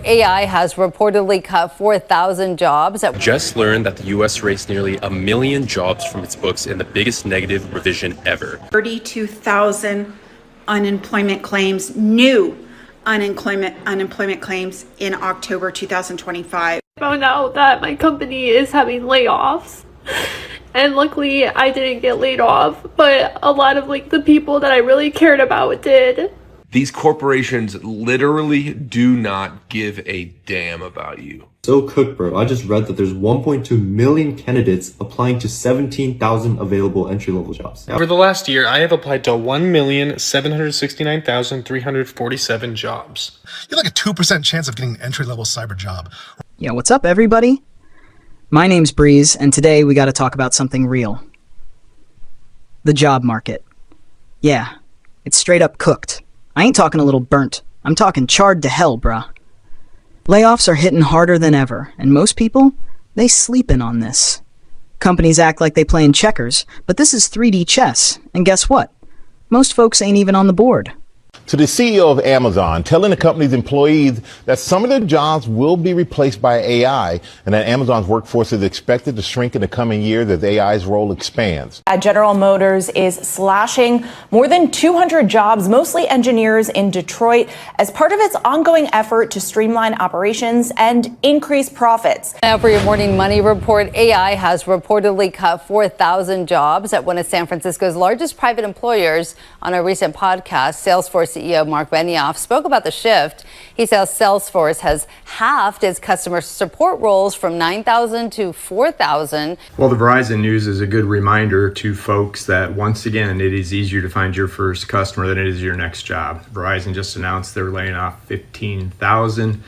AI has reportedly cut 4,000 jobs. Just learned that the U.S. erased nearly 1 million jobs from its books in the biggest negative revision ever. 32,000 unemployment claims, new unemployment claims in October 2025. I found out that my company is having layoffs. And luckily I didn't get laid off, but a lot of the people that I really cared about did. These corporations literally do not give a damn about you. So cooked, bro. I just read that there's 1.2 million candidates applying to 17,000 available entry-level jobs. Over the last year, I have applied to 1,769,347 jobs. You have a 2% chance of getting an entry-level cyber job. Yeah, what's up, everybody? My name's Breeze, and today we got to talk about something real. The job market. Yeah, it's straight up cooked. I ain't talking a little burnt. I'm talking charred to hell, bruh. Layoffs are hitting harder than ever, and most people, they sleeping on this. Companies act like they playing checkers, but this is 3D chess, and guess what? Most folks ain't even on the board. To the CEO of Amazon, telling the company's employees that some of their jobs will be replaced by AI and that Amazon's workforce is expected to shrink in the coming years as AI's role expands. General Motors is slashing more than 200 jobs, mostly engineers in Detroit, as part of its ongoing effort to streamline operations and increase profits. Now for your morning money report, AI has reportedly cut 4,000 jobs at one of San Francisco's largest private employers. On a recent podcast, Salesforce CEO Mark Benioff spoke about the shift. He says Salesforce has halved its customer support roles from 9,000 to 4,000. Well, the Verizon news is a good reminder to folks that once again, it is easier to find your first customer than it is your next job. Verizon just announced they're laying off 15,000.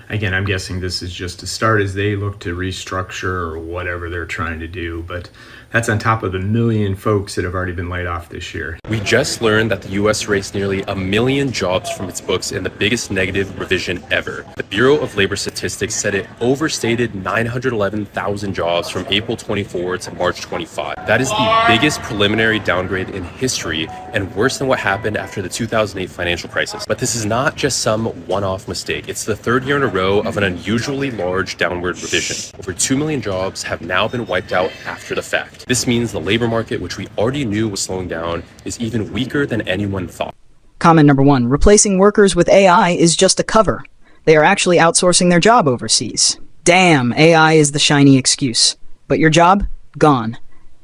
Again, I'm guessing this is just a start as they look to restructure or whatever they're trying to do, but that's on top of the 1 million folks that have already been laid off this year. We just learned that the U.S. erased nearly 1 million jobs from its books in the biggest negative revision ever. The Bureau of Labor Statistics said it overstated 911,000 jobs from April 24 to March 25. That is the biggest preliminary downgrade in history and worse than what happened after the 2008 financial crisis. But this is not just some one-off mistake. It's the third year in a row of an unusually large downward revision. Over 2 million jobs have now been wiped out after the fact. This means the labor market, which we already knew was slowing down, is even weaker than anyone thought. Comment number 1. Replacing workers with AI is just a cover. They are actually outsourcing their job overseas. Damn, AI is the shiny excuse. But your job? Gone.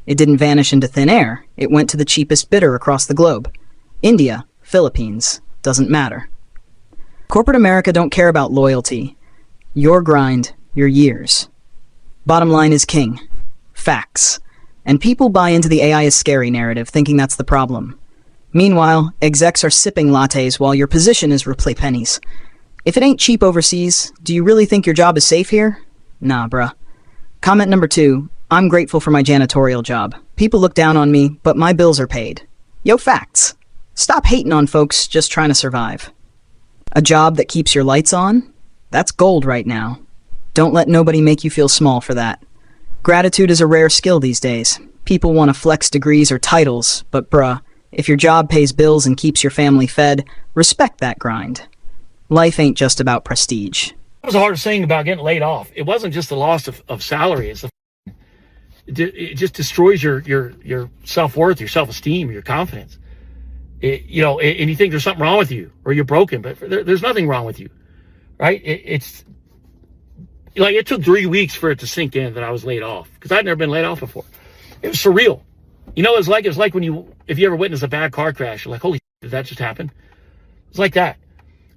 It didn't vanish into thin air. It went to the cheapest bidder across the globe. India, Philippines, doesn't matter. Corporate America don't care about loyalty. Your grind, your years. Bottom line is king. Facts. And people buy into the AI is scary narrative, thinking that's the problem. Meanwhile, execs are sipping lattes while your position is replay pennies. If it ain't cheap overseas, do you really think your job is safe here? Nah, bruh. Comment number 2. I'm grateful for my janitorial job. People look down on me, but my bills are paid. Yo, facts. Stop hating on folks just trying to survive. A job that keeps your lights on? That's gold right now. Don't let nobody make you feel small for that. Gratitude is a rare skill these days. People want to flex degrees or titles, but bruh, if your job pays bills and keeps your family fed, respect that grind. Life ain't just about prestige. That was the hardest thing about getting laid off. It wasn't just the loss of salary. It just destroys your self-worth, your self-esteem, your confidence. And you think there's something wrong with you or you're broken, but there's nothing wrong with you, right? It took 3 weeks for it to sink in that I was laid off because I'd never been laid off before. It was surreal. It was like if you ever witness a bad car crash, you're like, holy shit, did that just happen? It's like that.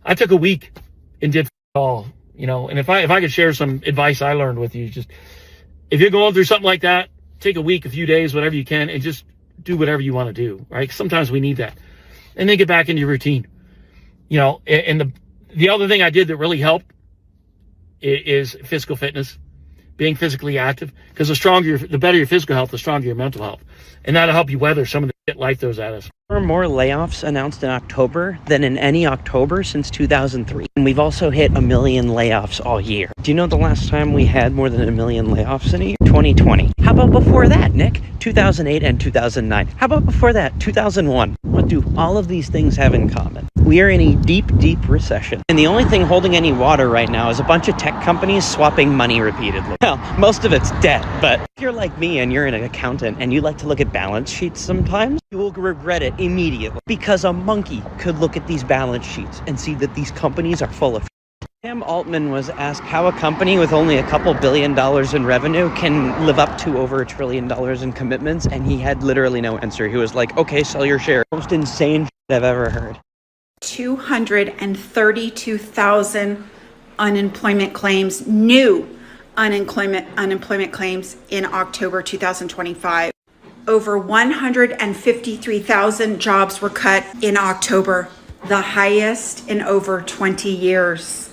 I took a week and did all, and if I could share some advice I learned with you, just if you're going through something like that, take a week, a few days, whatever you can, and just do whatever you want to do, right? Sometimes we need that. And then get back into your routine. And the other thing I did that really helped is physical fitness, being physically active, because the better your physical health, the stronger your mental health. And that'll help you weather some of the shit life throws at us. There are more layoffs announced in October than in any October since 2003. And we've also hit 1 million layoffs all year. Do you know the last time we had more than 1 million layoffs in a year? 2020. How about before that, Nick? 2008 and 2009. How about before that, 2001? What do all of these things have in common? We We are in a deep, deep recession. And the only thing holding any water right now is a bunch of tech companies swapping money repeatedly. Well, most of it's debt, but if you're like me and you're an accountant and you like to look at balance sheets sometimes, you will regret it immediately. Because a monkey could look at these balance sheets and see that these companies are full of. Sam Altman was asked how a company with only a couple $1 billion in revenue can live up to over $1 trillion in commitments, and he had literally no answer. He was like, okay, sell your share. Most insane shit I've ever heard. 232,000 unemployment claims, new unemployment claims in October 2025. Over 153,000 jobs were cut in October, the highest in over 20 years.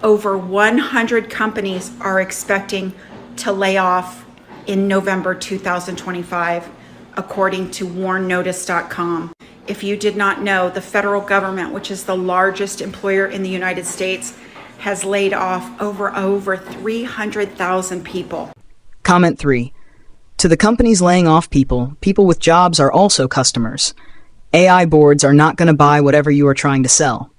Over 100 companies are expecting to lay off in November 2025, according to warnnotice.com. If you did not know, the federal government, which is the largest employer in the United States, has laid off over 300,000 people. Comment 3. To the companies laying off people, people with jobs are also customers. AI boards are not going to buy whatever you are trying to sell.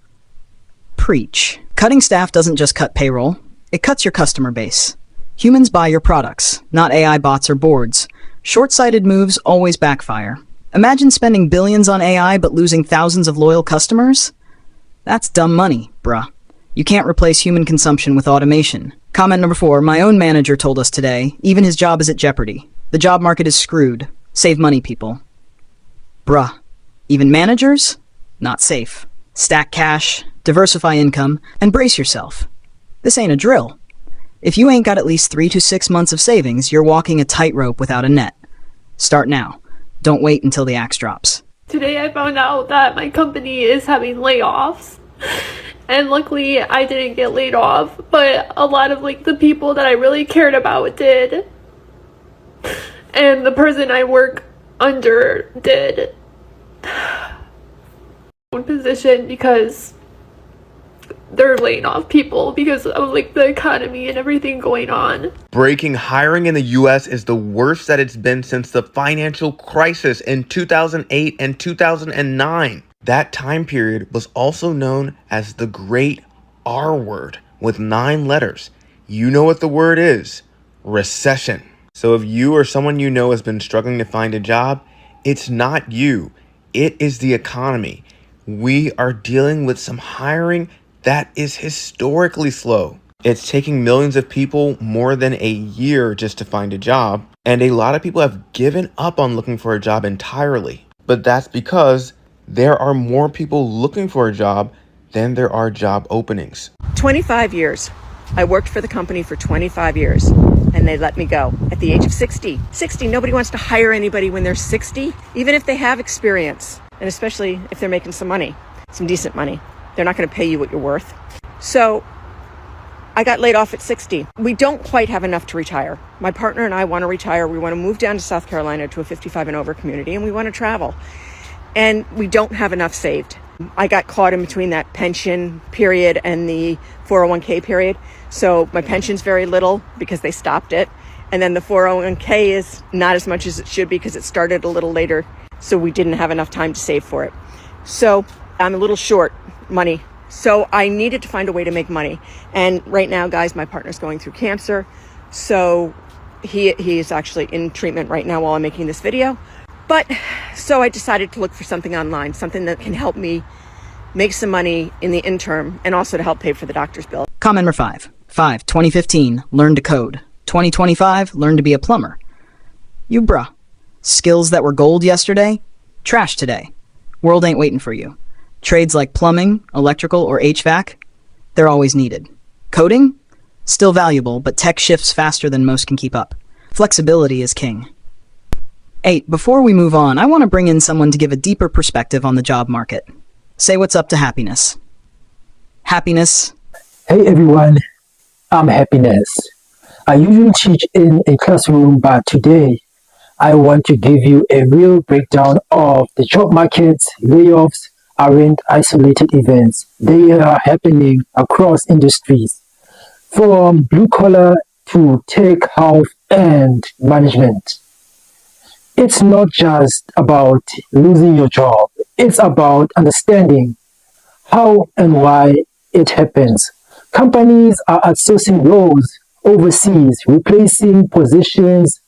Preach. Cutting staff doesn't just cut payroll, it cuts your customer base. Humans buy your products, not AI bots or boards. Short-sighted moves always backfire. Imagine spending billions on AI but losing thousands of loyal customers? That's dumb money, bruh. You can't replace human consumption with automation. Comment number 4. My own manager told us today, even his job is at jeopardy. The job market is screwed. Save money, people. Bruh. Even managers? Not safe. Stack cash, diversify income, and brace yourself. This ain't a drill. If you ain't got at least 3 to 6 months of savings, you're walking a tightrope without a net. Start now. Don't wait until the axe drops. Today I found out that my company is having layoffs. And luckily I didn't get laid off, but a lot of the people that I really cared about did. And the person I work under did. Position because they're laying off people because of the economy and everything going on. Breaking hiring in the US is the worst that it's been since the financial crisis in 2008 and 2009. That time period was also known as the Great R word with 9 letters. You know what the word is: recession. So if you or someone you know has been struggling to find a job, it's not you. It is the economy. We are dealing with some hiring that is historically slow. It's taking millions of people more than a year just to find a job, and a lot of people have given up on looking for a job entirely. But that's because there are more people looking for a job than there are job openings. 25 years. I worked for the company for 25 years, and they let me go at the age of 60. 60, nobody wants to hire anybody when they're 60, even if they have experience. And especially if they're making some money, some decent money. They're not going to pay you what you're worth. So I got laid off at 60. We don't quite have enough to retire. My partner and I want to retire. We want to move down to South Carolina to a 55 and over community, and we want to travel. And we don't have enough saved. I got caught in between that pension period and the 401k period. So my pension's very little because they stopped it. And then the 401k is not as much as it should be because it started a little later. So we didn't have enough time to save for it. So I'm a little short money. So I needed to find a way to make money. And right now, guys, my partner's going through cancer. So he is actually in treatment right now while I'm making this video. But so I decided to look for something online, something that can help me make some money in the interim and also to help pay for the doctor's bill. Comment number 5. 2015, learn to code. 2025, learn to be a plumber. You bruh. Skills that were gold yesterday, trash today. World ain't waiting for you. Trades like plumbing, electrical, or HVAC, they're always needed. Coding? Still valuable, but tech shifts faster than most can keep up. Flexibility is king. 8. Before we move on, I want to bring in someone to give a deeper perspective on the job market. Say what's up to Happiness. Happiness. Hey everyone, I'm Happiness. I usually teach in a classroom, but today I want to give you a real breakdown of the job market. Layoffs aren't isolated events. They are happening across industries, from blue collar to tech, health, and management. It's not just about losing your job. It's about understanding How and why it happens. Companies are outsourcing roles overseas, replacing positions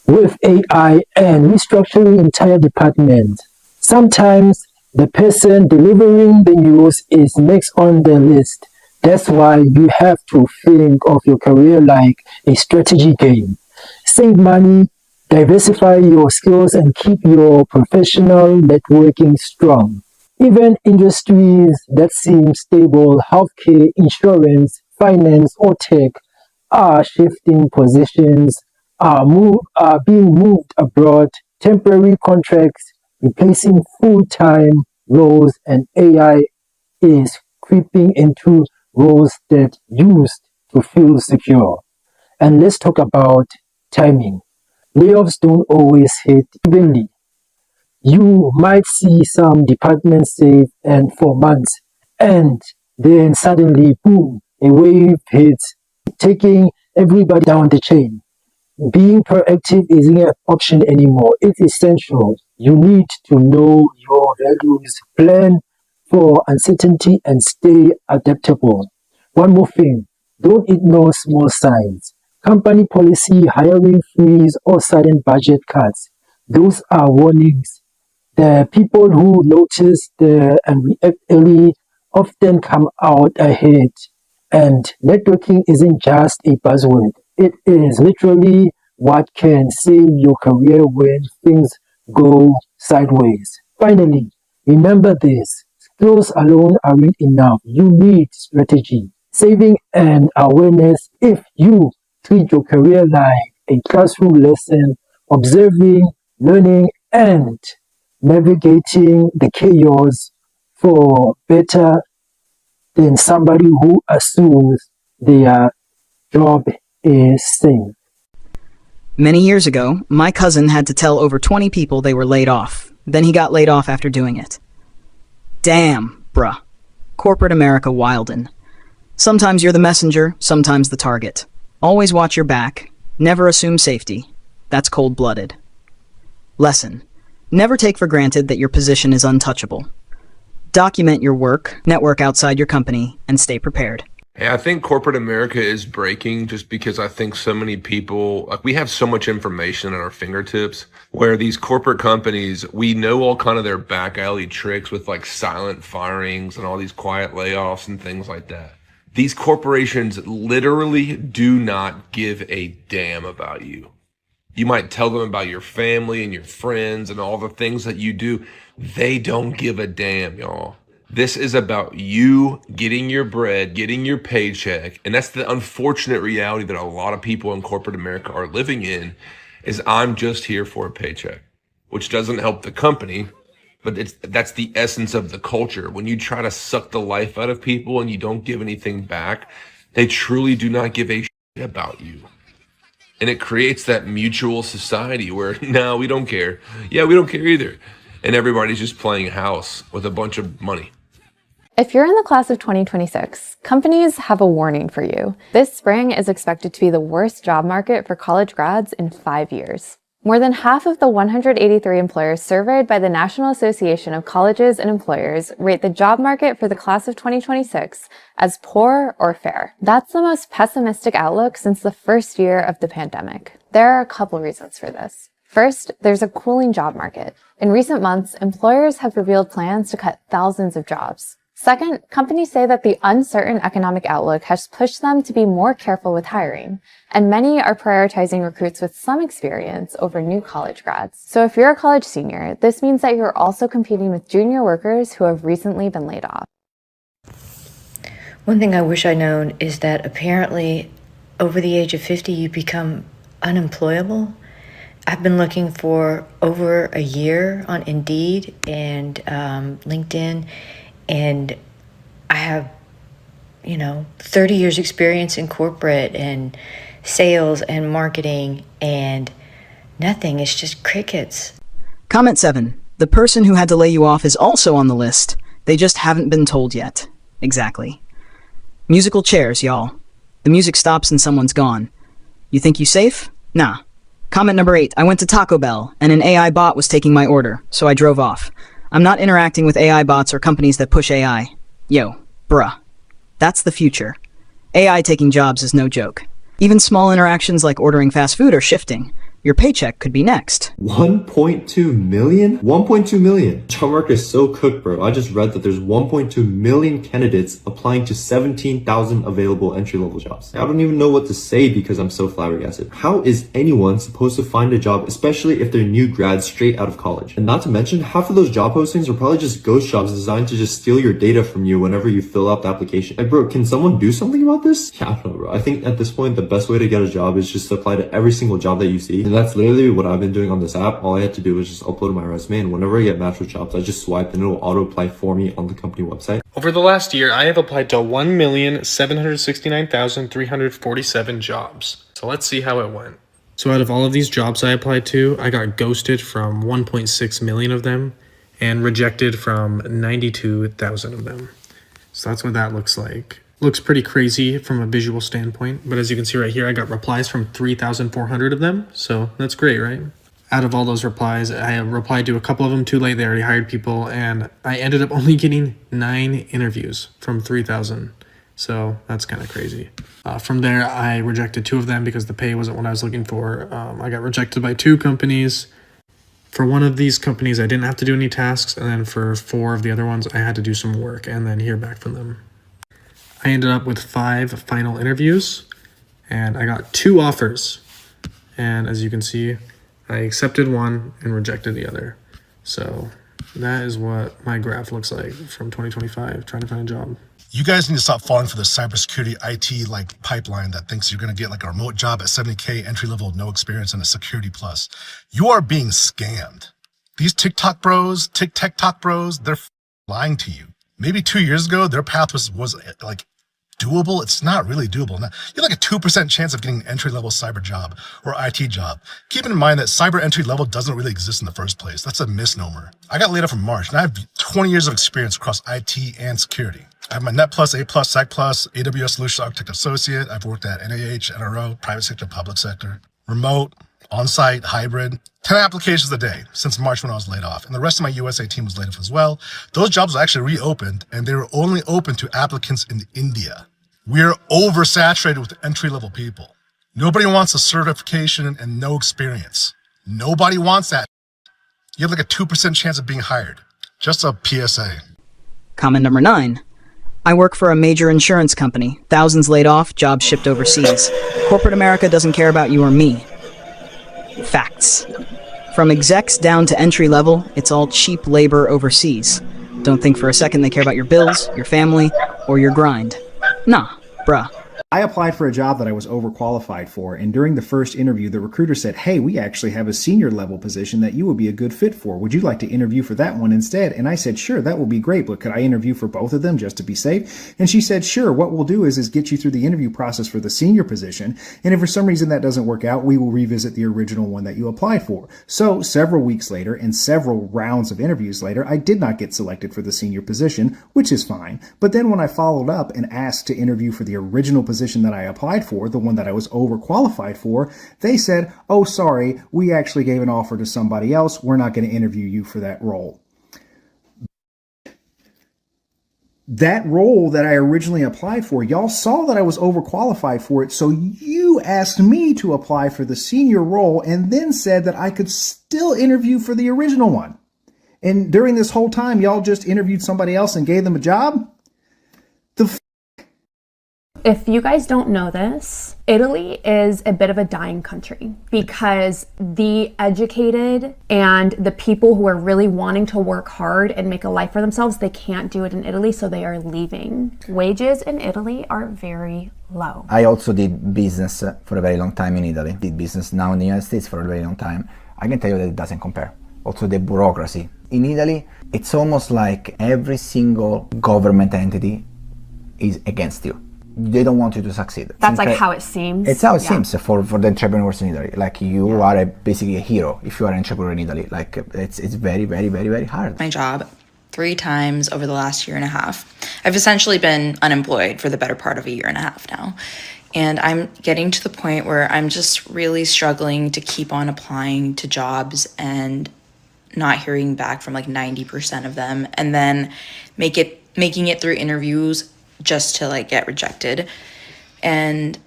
with AI and restructuring entire departments. Sometimes the person delivering the news is next on the list. That's why you have to think of your career like a strategy game. Save money, diversify your skills, and keep your professional networking strong. Even industries that seem stable, healthcare, insurance, finance, or tech, are shifting positions, are being moved abroad, temporary contracts replacing full-time roles, and AI is creeping into roles that used to feel secure. And let's talk about timing. Layoffs don't always hit evenly. You might see some departments save and for months, and then suddenly, boom, a wave hits, taking everybody down the chain. Being proactive isn't an option anymore. It's essential. You need to know your values, plan for uncertainty, and stay adaptable. One more thing, don't ignore small signs. Company policy, hiring freeze, or sudden budget cuts. Those are warnings. The people who notice and react early often come out ahead. And networking isn't just a buzzword. It is literally what can save your career when things go sideways. Finally, remember this. Skills alone aren't enough. You need strategy, saving, and awareness. If you treat your career like a classroom lesson, observing, learning, and navigating the chaos for better than somebody who assumes their job is safe. Many years ago, my cousin had to tell over 20 people they were laid off. Then he got laid off after doing it. Damn, bruh. Corporate America wildin'. Sometimes you're the messenger, sometimes the target. Always watch your back. Never assume safety. That's cold-blooded. Lesson. Never take for granted that your position is untouchable. Document your work, network outside your company, and stay prepared. Hey, I think corporate America is breaking just because I think so many people, like we have so much information at our fingertips where these corporate companies, we know all kind of their back alley tricks with like silent firings and all these quiet layoffs and things like that. These corporations literally do not give a damn about you. You might tell them about your family and your friends and all the things that you do. They don't give a damn, y'all. This is about you getting your bread, getting your paycheck. And that's the unfortunate reality that a lot of people in corporate America are living in, is I'm just here for a paycheck, which doesn't help the company, but that's the essence of the culture. When you try to suck the life out of people and you don't give anything back, they truly do not give a shit about you. And it creates that mutual society where, no, we don't care. Yeah, we don't care either. And everybody's just playing house with a bunch of money. If you're in the class of 2026, companies have a warning for you. This spring is expected to be the worst job market for college grads in 5 years. More than half of the 183 employers surveyed by the National Association of Colleges and Employers rate the job market for the class of 2026 as poor or fair. That's the most pessimistic outlook since the first year of the pandemic. There are a couple reasons for this. First, there's a cooling job market. In recent months, employers have revealed plans to cut thousands of jobs. Second, companies say that the uncertain economic outlook has pushed them to be more careful with hiring, and many are prioritizing recruits with some experience over new college grads. So if you're a college senior, this means that you're also competing with junior workers who have recently been laid off. One thing I wish I'd known is that apparently over the age of 50, you become unemployable. I've been looking for over a year on Indeed and LinkedIn, and I have, 30 years experience in corporate and sales and marketing, and nothing. It's just crickets. Comment 7. The person who had to lay you off is also on the list. They just haven't been told yet. Exactly. Musical chairs, y'all. The music stops and someone's gone. You think you safe? Nah. Comment number 8. I went to Taco Bell, and an AI bot was taking my order, so I drove off. I'm not interacting with AI bots or companies that push AI. Yo, bruh. That's the future. AI taking jobs is no joke. Even small interactions like ordering fast food are shifting. Your paycheck could be next. 1.2 million? 1.2 million. Job market is so cooked, bro. I just read that there's 1.2 million candidates applying to 17,000 available entry-level jobs. I don't even know what to say because I'm so flabbergasted. How is anyone supposed to find a job, especially if they're new grads straight out of college? And not to mention, half of those job postings are probably just ghost jobs designed to just steal your data from you whenever you fill out the application. Like, bro, can someone do something about this? Yeah, I don't know, bro. I think at this point, the best way to get a job is just to apply to every single job that you see. And that's literally what I've been doing on this app. All I had to do was just upload my resume, and whenever I get matched with jobs, I just swipe and it'll auto apply for me on the company website. Over the last year, I have applied to 1,769,347 jobs. So let's see how it went. So out of all of these jobs I applied to, I got ghosted from 1.6 million of them and rejected from 92,000 of them. So that's what that looks like. Looks pretty crazy from a visual standpoint, but as you can see right here, I got replies from 3,400 of them, so that's great, right? Out of all those replies, I replied to a couple of them too late. They already hired people, and I ended up only getting 9 interviews from 3,000, so that's kind of crazy. From there, I rejected 2 of them because the pay wasn't what I was looking for. I got rejected by 2 companies. For one of these companies, I didn't have to do any tasks, and then for 4 of the other ones, I had to do some work and then hear back from them. I ended up with 5 final interviews, and I got 2 offers. And as you can see, I accepted one and rejected the other. So that is what my graph looks like from 2025, trying to find a job. You guys need to stop falling for the cybersecurity IT pipeline that thinks you're going to get a remote job at 70K entry level, no experience, and a security plus. You are being scammed. These TikTok bros, they're lying to you. Maybe 2 years ago, their path was doable. It's not really doable. Now, you have a 2% chance of getting an entry-level cyber job or IT job. Keep in mind that cyber entry level doesn't really exist in the first place. That's a misnomer. I got laid off in March, and I have 20 years of experience across IT and security. I have my Net Plus, A Plus, Sec Plus, AWS Solution Architect Associate. I've worked at NIH, NRO, private sector, public sector, remote, on-site, hybrid, 10 applications a day since March when I was laid off. And the rest of my USA team was laid off as well. Those jobs were actually reopened, and they were only open to applicants in India. We're oversaturated with entry-level people. Nobody wants a certification and no experience. Nobody wants that. You have a 2% chance of being hired. Just a PSA. Comment number 9. I work for a major insurance company. Thousands laid off, jobs shipped overseas. Corporate America doesn't care about you or me. Facts. From execs down to entry level, it's all cheap labor overseas. Don't think for a second they care about your bills, your family, or your grind. Nah, bruh. I applied for a job that I was overqualified for, and during the first interview, the recruiter said, "Hey, we actually have a senior level position that you would be a good fit for. Would you like to interview for that one instead?" And I said, "Sure, that would be great, but could I interview for both of them just to be safe?" And she said, "Sure, what we'll do is get you through the interview process for the senior position, and if for some reason that doesn't work out, we will revisit the original one that you applied for." So several weeks later and several rounds of interviews later, I did not get selected for the senior position, which is fine. But then when I followed up and asked to interview for the original position that I applied for, the one that I was overqualified for, they said, "Oh, sorry, we actually gave an offer to somebody else. We're not going to interview you for that role." That role that I originally applied for, y'all saw that I was overqualified for it, so you asked me to apply for the senior role and then said that I could still interview for the original one. And during this whole time, y'all just interviewed somebody else and gave them a job? If you guys don't know this, Italy is a bit of a dying country because the educated and the people who are really wanting to work hard and make a life for themselves, they can't do it in Italy, so they are leaving. Wages in Italy are very low. I also did business for a very long time in Italy. Did business now in the United States for a very long time. I can tell you that it doesn't compare. Also the bureaucracy. In Italy, it's almost like every single government entity is against you. They don't want you to succeed. That's how it seems. It's how it seems for the entrepreneurs in Italy. You are basically a hero if you are an entrepreneur in Italy. It's very, very, very, very hard. My job 3 times over the last year and a half. I've essentially been unemployed for the better part of a year and a half now. And I'm getting to the point where I'm just really struggling to keep on applying to jobs and not hearing back from 90% of them, and then make it making it through interviews just to like get rejected. And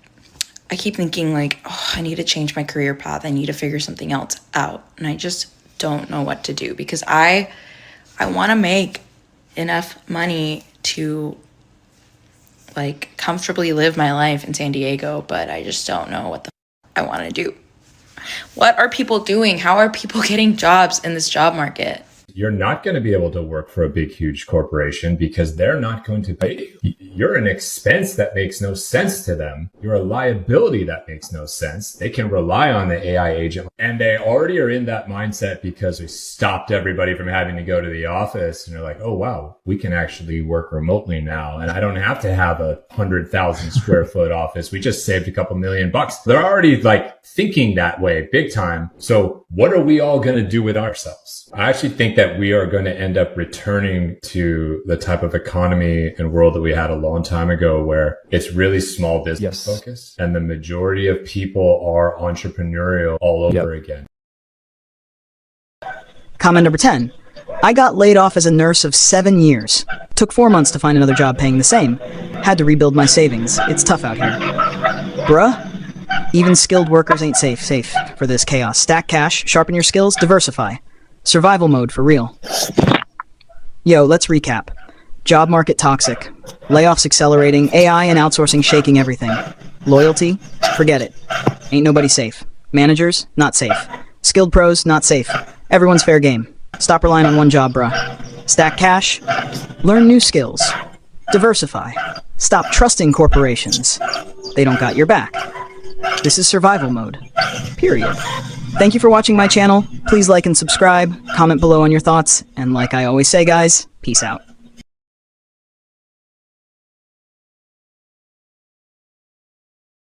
I keep thinking like, oh, I need to change my career path. I need to figure something else out. And I just don't know what to do because I want to make enough money to like comfortably live my life in San Diego, but I just don't know what the I want to do. What are people doing? How are people getting jobs in this job market? You're not going to be able to work for a big, huge corporation because they're not going to pay you. You're an expense that makes no sense to them. You're a liability that makes no sense. They can rely on the AI agent. And they already are in that mindset because we stopped everybody from having to go to the office. And they're like, oh, wow, we can actually work remotely now. And I don't have to have a 100,000 square foot office. We just saved a couple $1,000,000. They're already like thinking that way big time. So what are we all going to do with ourselves? I actually think that we are going to end up returning to the type of economy and world that we had a long time ago where it's really small business focused and the majority of people are entrepreneurial all over again. Comment number 10. I got laid off as a nurse of 7 years. Took 4 months to find another job paying the same. Had to rebuild my savings. It's tough out here. Bruh, even skilled workers ain't safe for this chaos. Stack cash, sharpen your skills, diversify. Survival mode for real. Yo, let's recap. Job market toxic. Layoffs accelerating. AI and outsourcing shaking everything. Loyalty? Forget it. Ain't nobody safe. Managers? Not safe. Skilled pros? Not safe. Everyone's fair game. Stop relying on one job, bruh. Stack cash. Learn new skills. Diversify. Stop trusting corporations. They don't got your back. This is survival mode. Period. Thank you for watching my channel. Please like and subscribe, comment below on your thoughts, and like I always say, guys, peace out.